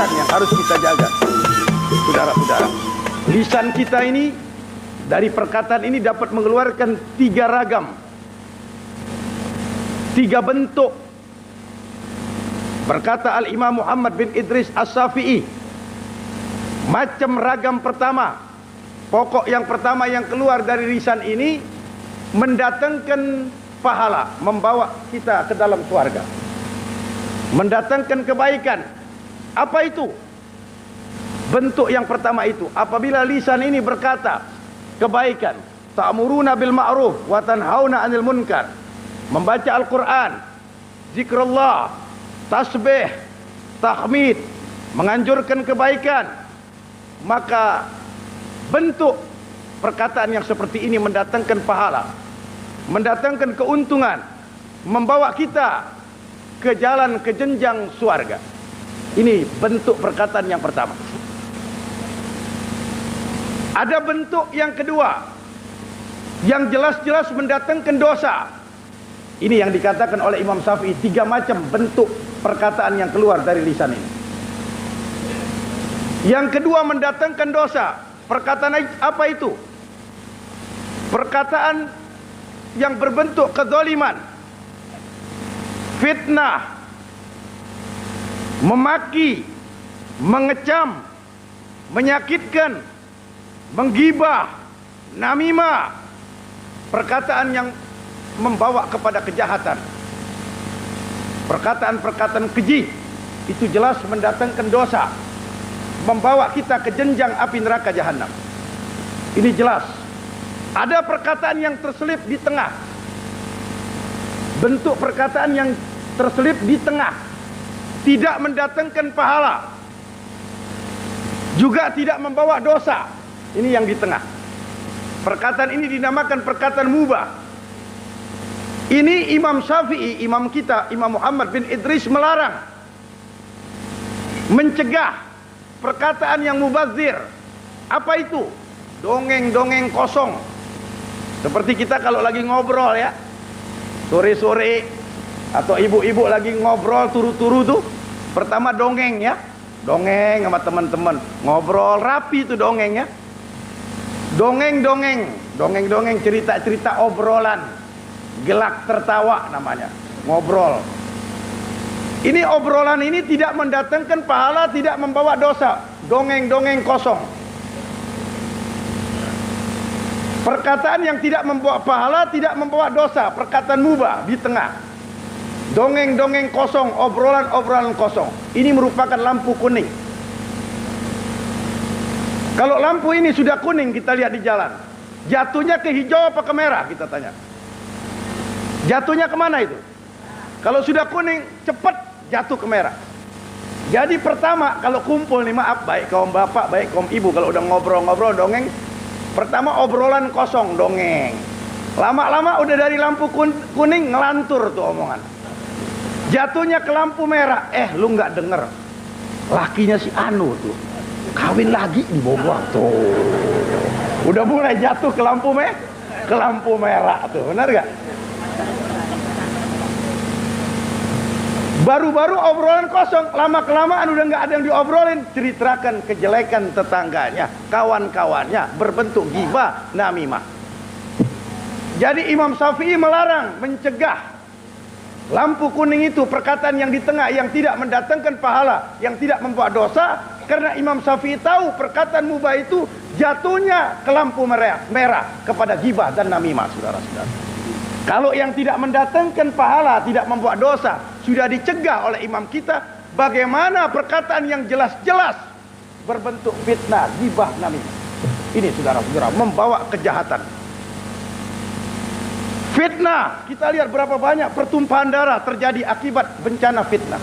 lisan yang harus kita jaga. Saudara-saudara, lisan kita ini dari perkataan ini dapat mengeluarkan 3 ragam, 3 bentuk. Berkata Al-Imam Muhammad bin Idris As-Syafi'i, macam ragam pertama, pokok yang pertama yang keluar dari lisan ini mendatangkan pahala, membawa kita ke dalam surga, mendatangkan kebaikan. Apa itu? Bentuk yang pertama itu, apabila lisan ini berkata kebaikan, ta'muruna bil ma'ruf wa tanhauna 'anil munkar, membaca Al-Qur'an, zikrullah, tasbih, tahmid, menganjurkan kebaikan, maka bentuk perkataan yang seperti ini mendatangkan pahala, mendatangkan keuntungan, membawa kita ke jalan, ke jenjang surga. Ini bentuk perkataan yang pertama. Ada bentuk yang kedua, yang jelas-jelas mendatangkan dosa. Ini yang dikatakan oleh Imam Syafi'i, 3 macam bentuk perkataan yang keluar dari lisan ini. Yang kedua mendatangkan dosa. Perkataan apa itu? Perkataan yang berbentuk kezaliman, fitnah, memaki, mengecam, menyakitkan, menggibah, namimah, perkataan yang membawa kepada kejahatan, perkataan-perkataan keji, itu jelas mendatangkan dosa, membawa kita ke jenjang api neraka jahanam. Ini jelas. Ada perkataan yang terselip di tengah, bentuk perkataan yang terselip di tengah, tidak mendatangkan pahala, juga tidak membawa dosa. Ini yang di tengah. Perkataan ini dinamakan perkataan mubah. Ini Imam Syafi'i, imam kita, Imam Muhammad bin Idris melarang, mencegah perkataan yang mubazir. Apa itu? Dongeng-dongeng kosong. Seperti kita kalau lagi ngobrol ya, sore-sore atau ibu-ibu lagi ngobrol turu-turu tuh, pertama dongeng ya, dongeng sama teman-teman, ngobrol rapi tuh dongeng ya, dongeng-dongeng cerita-cerita obrolan, gelak tertawa namanya, ngobrol. Ini obrolan ini tidak mendatangkan pahala, tidak membawa dosa, dongeng-dongeng kosong. Perkataan yang tidak membawa pahala, tidak membawa dosa, perkataan mubah di tengah. Dongeng-dongeng kosong, obrolan-obrolan kosong. Ini merupakan lampu kuning. Kalau lampu ini sudah kuning, kita lihat di jalan, jatuhnya ke hijau apa ke merah, kita tanya. Jatuhnya kemana itu? Kalau sudah kuning, cepat jatuh ke merah. Jadi pertama, kalau kumpul nih, maaf, baik kaum bapak, baik kaum ibu, kalau udah ngobrol-ngobrol dongeng, pertama obrolan kosong, dongeng. Lama-lama udah dari lampu kuning ngelantur tuh omongan. Jatuhnya ke lampu merah, lu nggak denger, lakinya si Anu tuh kawin lagi di Bogor tuh. Udah mulai jatuh ke lampu merah tuh, benar gak? Baru-baru obrolan kosong, lama-kelamaan udah nggak ada yang diobrolin, ceritakan kejelekan tetangganya, kawan-kawannya, berbentuk ghibah, namimah. Jadi Imam Syafi'i melarang, mencegah lampu kuning itu, perkataan yang di tengah, yang tidak mendatangkan pahala, yang tidak membawa dosa, karena Imam Syafi'i tahu perkataan mubah itu jatuhnya ke lampu merah kepada ghibah dan namimah, saudara-saudara. Kalau yang tidak mendatangkan pahala, tidak membuat dosa, sudah dicegah oleh imam kita, bagaimana perkataan yang jelas-jelas berbentuk fitnah, ghibah, namimah. Ini saudara-saudara, membawa kejahatan. Fitnah, kita lihat berapa banyak pertumpahan darah terjadi akibat bencana fitnah.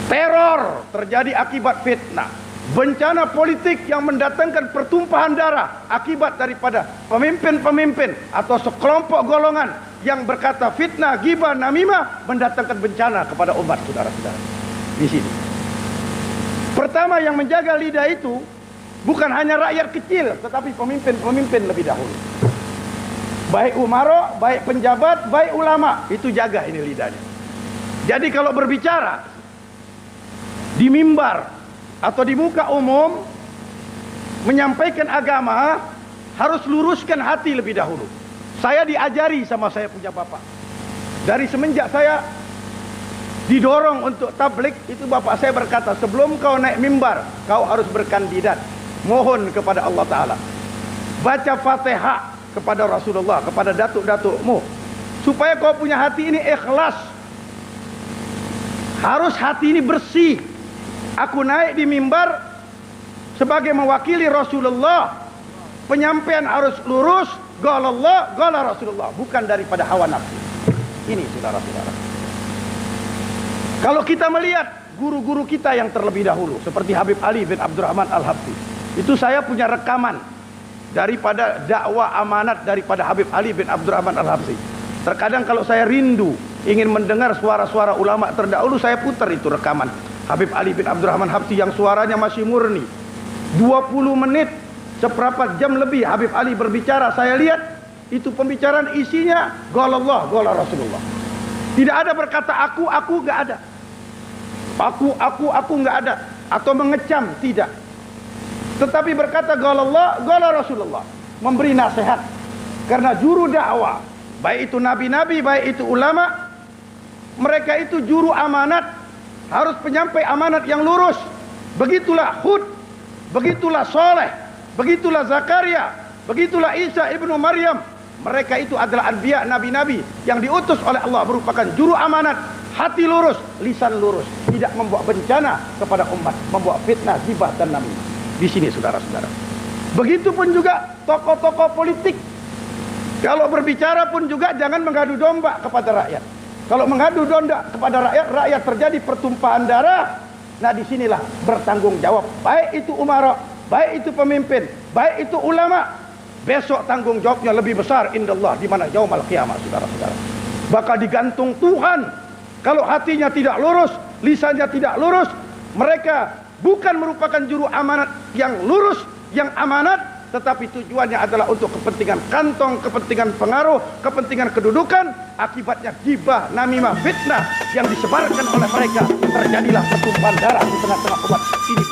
Teror terjadi akibat fitnah. Bencana politik yang mendatangkan pertumpahan darah akibat daripada pemimpin-pemimpin atau sekelompok golongan yang berkata fitnah, ghibah, namimah, mendatangkan bencana kepada umat, saudara-saudara. Di sini. Pertama yang menjaga lidah itu bukan hanya rakyat kecil, tetapi pemimpin-pemimpin lebih dahulu. Baik umaro, baik penjabat, baik ulama, itu jaga ini lidahnya. Jadi kalau berbicara, di mimbar atau di muka umum menyampaikan agama, harus luruskan hati lebih dahulu. Saya diajari sama saya punya bapak. Dari semenjak saya didorong untuk tablik, itu bapak saya berkata, sebelum kau naik mimbar, kau harus berkandidat. Mohon kepada Allah Ta'ala. Baca Fatihah kepada Rasulullah, kepada datuk-datukmu, supaya kau punya hati ini ikhlas. Harus hati ini bersih. Aku naik di mimbar sebagai mewakili Rasulullah. Penyampaian harus lurus, qala Allah, qala Rasulullah, bukan daripada hawa nafsu. Ini saudara-saudara. Kalau kita melihat guru-guru kita yang terlebih dahulu, seperti Habib Ali bin Abdurrahman Al-Habsyi, itu saya punya rekaman daripada dakwah amanat daripada Habib Ali bin Abdurrahman Al-Habsyi. Terkadang kalau saya rindu ingin mendengar suara-suara ulama terdahulu, saya putar itu rekaman Habib Ali bin Abdurrahman Habsyi yang suaranya masih murni. 20 menit, seperempat jam lebih Habib Ali berbicara. Saya lihat itu pembicaraan isinya qala Allah, qala Rasulullah. Tidak ada berkata aku enggak ada. Aku enggak ada, atau mengecam, tidak. Tetapi berkata qala Allah, qala Rasulullah, memberi nasihat. Karena juru dakwah, baik itu nabi-nabi, baik itu ulama, mereka itu juru amanat, harus penyampai amanat yang lurus. Begitulah Hud, begitulah Soleh, begitulah Zakaria, begitulah Isa ibnu Maryam. Mereka itu adalah anbiya, nabi-nabi yang diutus oleh Allah, merupakan juru amanat. Hati lurus, lisan lurus, tidak membawa bencana kepada umat, membawa fitnah, ghibah dan namimah. Di sini saudara-saudara. Begitupun juga tokoh-tokoh politik. Kalau berbicara pun juga jangan mengadu domba kepada rakyat. Kalau mengadu domba kepada rakyat, rakyat terjadi pertumpahan darah. Nah, disinilah bertanggung jawab. Baik itu umara, baik itu pemimpin, baik itu ulama. Besok tanggung jawabnya lebih besar indallah, di mana yaumul qiyamah, saudara-saudara. Bakal digantung Tuhan. Kalau hatinya tidak lurus, lisannya tidak lurus, mereka bukan merupakan juru amanat yang lurus, yang amanat, tetapi tujuannya adalah untuk kepentingan kantong, kepentingan pengaruh, kepentingan kedudukan. Akibatnya ghibah, namimah, fitnah yang disebarkan oleh mereka. Terjadilah pertumpahan darah di tengah-tengah umat ini.